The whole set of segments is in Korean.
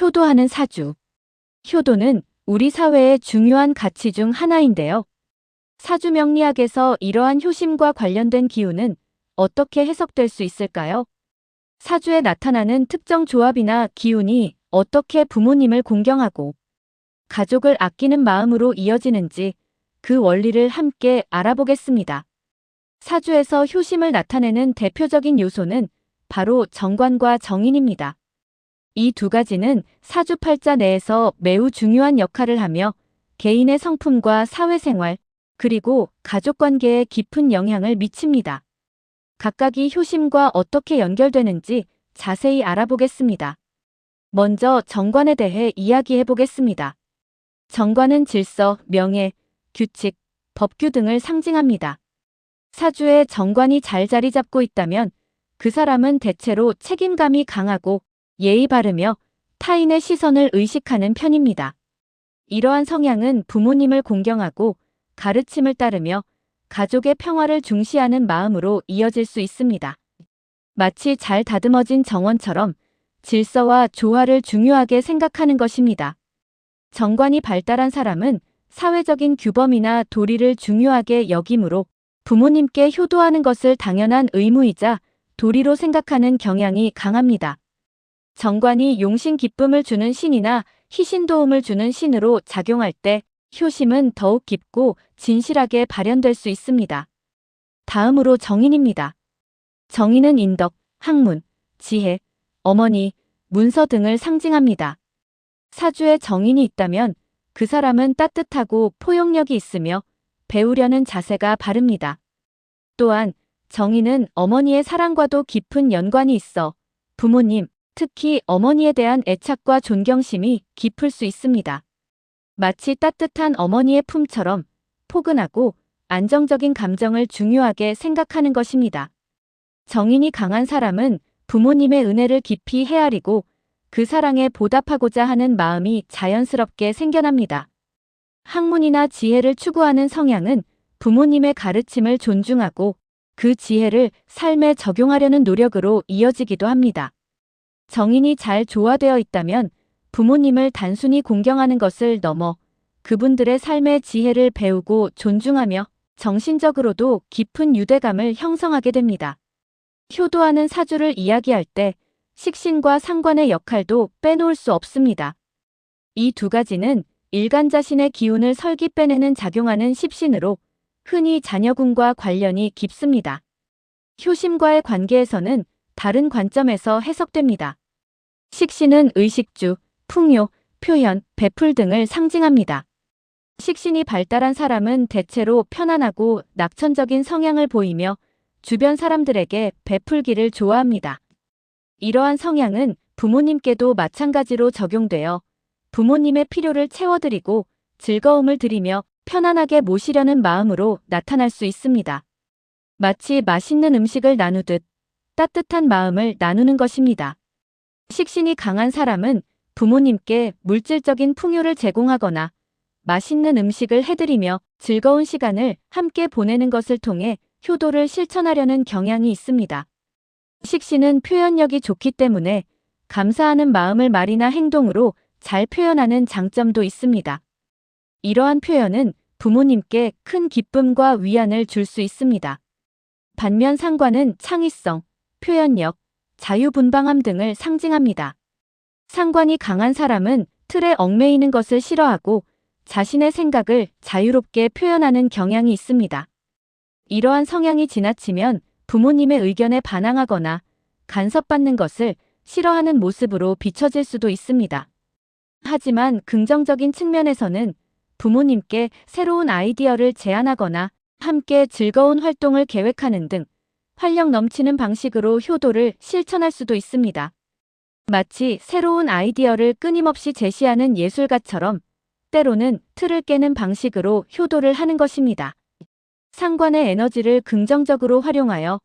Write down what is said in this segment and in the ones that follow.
효도하는 사주. 효도는 우리 사회의 중요한 가치 중 하나인데요. 사주 명리학에서 이러한 효심과 관련된 기운은 어떻게 해석될 수 있을까요? 사주에 나타나는 특정 조합이나 기운이 어떻게 부모님을 공경하고 가족을 아끼는 마음으로 이어지는지 그 원리를 함께 알아보겠습니다. 사주에서 효심을 나타내는 대표적인 요소는 바로 정관과 정인입니다. 이 두 가지는 사주팔자 내에서 매우 중요한 역할을 하며 개인의 성품과 사회생활, 그리고 가족관계에 깊은 영향을 미칩니다. 각각이 효심과 어떻게 연결되는지 자세히 알아보겠습니다. 먼저 정관에 대해 이야기해 보겠습니다. 정관은 질서, 명예, 규칙, 법규 등을 상징합니다. 사주에 정관이 잘 자리 잡고 있다면 그 사람은 대체로 책임감이 강하고 예의 바르며 타인의 시선을 의식하는 편입니다. 이러한 성향은 부모님을 공경하고 가르침을 따르며 가족의 평화를 중시하는 마음으로 이어질 수 있습니다. 마치 잘 다듬어진 정원처럼 질서와 조화를 중요하게 생각하는 것입니다. 정관이 발달한 사람은 사회적인 규범이나 도리를 중요하게 여기므로 부모님께 효도하는 것을 당연한 의무이자 도리로 생각하는 경향이 강합니다. 정관이 용신 기쁨을 주는 신이나 희신 도움을 주는 신으로 작용할 때 효심은 더욱 깊고 진실하게 발현될 수 있습니다. 다음으로 정인입니다. 정인은 인덕, 학문, 지혜, 어머니, 문서 등을 상징합니다. 사주에 정인이 있다면 그 사람은 따뜻하고 포용력이 있으며 배우려는 자세가 바릅니다. 또한 정인은 어머니의 사랑과도 깊은 연관이 있어 부모님, 특히 어머니에 대한 애착과 존경심이 깊을 수 있습니다. 마치 따뜻한 어머니의 품처럼 포근하고 안정적인 감정을 중요하게 생각하는 것입니다. 정인이 강한 사람은 부모님의 은혜를 깊이 헤아리고 그 사랑에 보답하고자 하는 마음이 자연스럽게 생겨납니다. 학문이나 지혜를 추구하는 성향은 부모님의 가르침을 존중하고 그 지혜를 삶에 적용하려는 노력으로 이어지기도 합니다. 정인이 잘 조화되어 있다면 부모님을 단순히 공경하는 것을 넘어 그분들의 삶의 지혜를 배우고 존중하며 정신적으로도 깊은 유대감을 형성하게 됩니다. 효도하는 사주를 이야기할 때 식신과 상관의 역할도 빼놓을 수 없습니다. 이 두 가지는 일간자신의 기운을 설기 빼내는 작용하는 십신으로 흔히 자녀군과 관련이 깊습니다. 효심과의 관계에서는 다른 관점에서 해석됩니다. 식신은 의식주, 풍요, 표현, 베풀 등을 상징합니다. 식신이 발달한 사람은 대체로 편안하고 낙천적인 성향을 보이며 주변 사람들에게 베풀기를 좋아합니다. 이러한 성향은 부모님께도 마찬가지로 적용되어 부모님의 필요를 채워드리고 즐거움을 드리며 편안하게 모시려는 마음으로 나타날 수 있습니다. 마치 맛있는 음식을 나누듯 따뜻한 마음을 나누는 것입니다. 식신이 강한 사람은 부모님께 물질적인 풍요를 제공하거나 맛있는 음식을 해드리며 즐거운 시간을 함께 보내는 것을 통해 효도를 실천하려는 경향이 있습니다. 식신은 표현력이 좋기 때문에 감사하는 마음을 말이나 행동으로 잘 표현하는 장점도 있습니다. 이러한 표현은 부모님께 큰 기쁨과 위안을 줄 수 있습니다. 반면 상관은 창의성, 표현력, 자유분방함 등을 상징합니다. 상관이 강한 사람은 틀에 얽매이는 것을 싫어하고 자신의 생각을 자유롭게 표현하는 경향이 있습니다. 이러한 성향이 지나치면 부모님의 의견에 반항하거나 간섭받는 것을 싫어하는 모습으로 비춰질 수도 있습니다. 하지만 긍정적인 측면에서는 부모님께 새로운 아이디어를 제안하거나 함께 즐거운 활동을 계획하는 등 활력 넘치는 방식으로 효도를 실천할 수도 있습니다. 마치 새로운 아이디어를 끊임없이 제시하는 예술가처럼 때로는 틀을 깨는 방식으로 효도를 하는 것입니다. 상관의 에너지를 긍정적으로 활용하여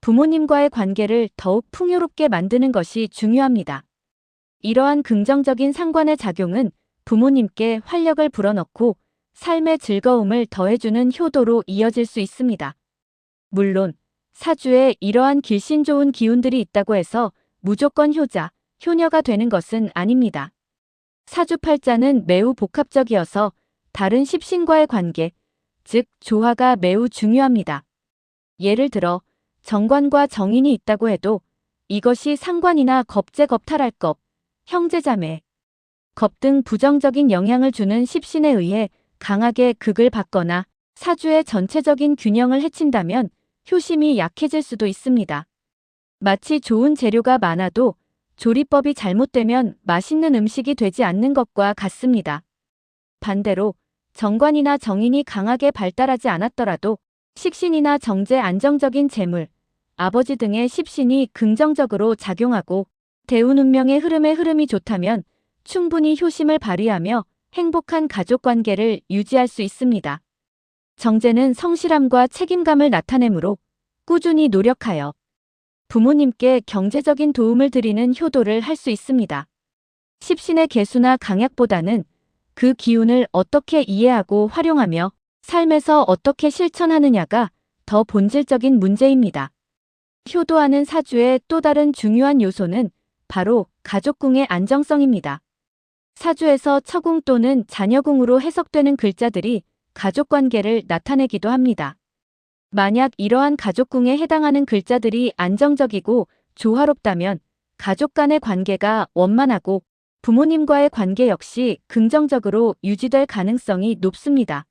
부모님과의 관계를 더욱 풍요롭게 만드는 것이 중요합니다. 이러한 긍정적인 상관의 작용은 부모님께 활력을 불어넣고 삶의 즐거움을 더해주는 효도로 이어질 수 있습니다. 물론 사주에 이러한 길신 좋은 기운들이 있다고 해서 무조건 효자, 효녀가 되는 것은 아닙니다. 사주팔자는 매우 복합적이어서 다른 십신과의 관계, 즉 조화가 매우 중요합니다. 예를 들어 정관과 정인이 있다고 해도 이것이 상관이나 겁재겁탈할 겁, 형제자매, 겁 등 부정적인 영향을 주는 십신에 의해 강하게 극을 받거나 사주의 전체적인 균형을 해친다면 효심이 약해질 수도 있습니다. 마치 좋은 재료가 많아도 조리법이 잘못되면 맛있는 음식이 되지 않는 것과 같습니다. 반대로 정관이나 정인이 강하게 발달하지 않았더라도 식신이나 정제 안정적인 재물, 아버지 등의 십신이 긍정적으로 작용하고 대운 운명의 흐름이 좋다면 충분히 효심을 발휘하며 행복한 가족관계를 유지할 수 있습니다. 정제는 성실함과 책임감을 나타내므로 꾸준히 노력하여 부모님께 경제적인 도움을 드리는 효도를 할 수 있습니다. 십신의 개수나 강약보다는 그 기운을 어떻게 이해하고 활용하며 삶에서 어떻게 실천하느냐가 더 본질적인 문제입니다. 효도하는 사주의 또 다른 중요한 요소는 바로 가족궁의 안정성입니다. 사주에서 처궁 또는 자녀궁으로 해석되는 글자들이 가족관계를 나타내기도 합니다. 만약 이러한 가족궁에 해당하는 글자들이 안정적이고 조화롭다면 가족 간의 관계가 원만하고 부모님과의 관계 역시 긍정적으로 유지될 가능성이 높습니다.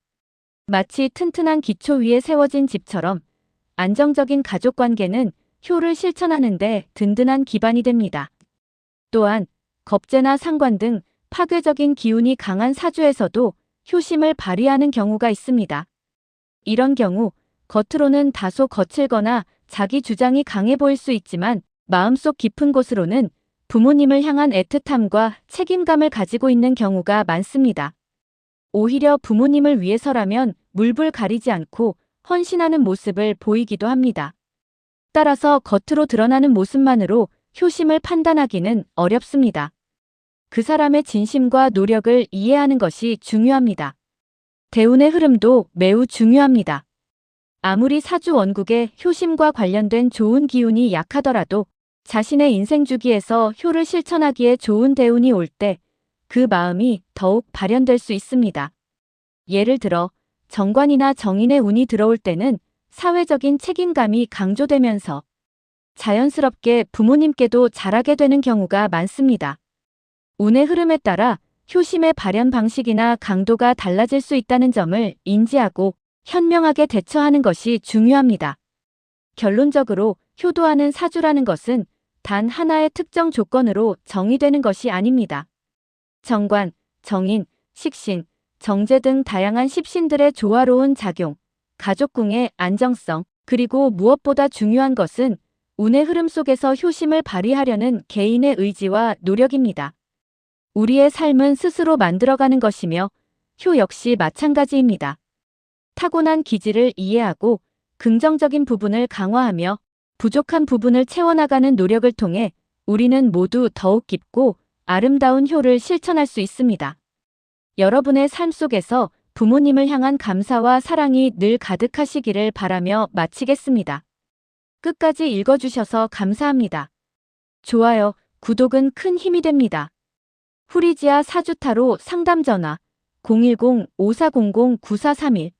마치 튼튼한 기초 위에 세워진 집처럼 안정적인 가족관계는 효를 실천하는 데 든든한 기반이 됩니다. 또한 겁재나 상관 등 파괴적인 기운이 강한 사주에서도 효심을 발휘하는 경우가 있습니다. 이런 경우 겉으로는 다소 거칠거나 자기 주장이 강해 보일 수 있지만 마음속 깊은 곳으로는 부모님을 향한 애틋함과 책임감을 가지고 있는 경우가 많습니다. 오히려 부모님을 위해서라면 물불 가리지 않고 헌신하는 모습을 보이기도 합니다. 따라서 겉으로 드러나는 모습만으로 효심을 판단하기는 어렵습니다. 그 사람의 진심과 노력을 이해하는 것이 중요합니다. 대운의 흐름도 매우 중요합니다. 아무리 사주 원국에 효심과 관련된 좋은 기운이 약하더라도 자신의 인생 주기에서 효를 실천하기에 좋은 대운이 올 때 그 마음이 더욱 발현될 수 있습니다. 예를 들어 정관이나 정인의 운이 들어올 때는 사회적인 책임감이 강조되면서 자연스럽게 부모님께도 잘하게 되는 경우가 많습니다. 운의 흐름에 따라 효심의 발현 방식이나 강도가 달라질 수 있다는 점을 인지하고 현명하게 대처하는 것이 중요합니다. 결론적으로 효도하는 사주라는 것은 단 하나의 특정 조건으로 정의되는 것이 아닙니다. 정관, 정인, 식신, 정제 등 다양한 십신들의 조화로운 작용, 가족궁의 안정성, 그리고 무엇보다 중요한 것은 운의 흐름 속에서 효심을 발휘하려는 개인의 의지와 노력입니다. 우리의 삶은 스스로 만들어가는 것이며 효 역시 마찬가지입니다. 타고난 기질을 이해하고 긍정적인 부분을 강화하며 부족한 부분을 채워나가는 노력을 통해 우리는 모두 더욱 깊고 아름다운 효를 실천할 수 있습니다. 여러분의 삶 속에서 부모님을 향한 감사와 사랑이 늘 가득하시기를 바라며 마치겠습니다. 끝까지 읽어주셔서 감사합니다. 좋아요, 구독은 큰 힘이 됩니다. 후리지아 사주타로 상담 전화 010-5400-9431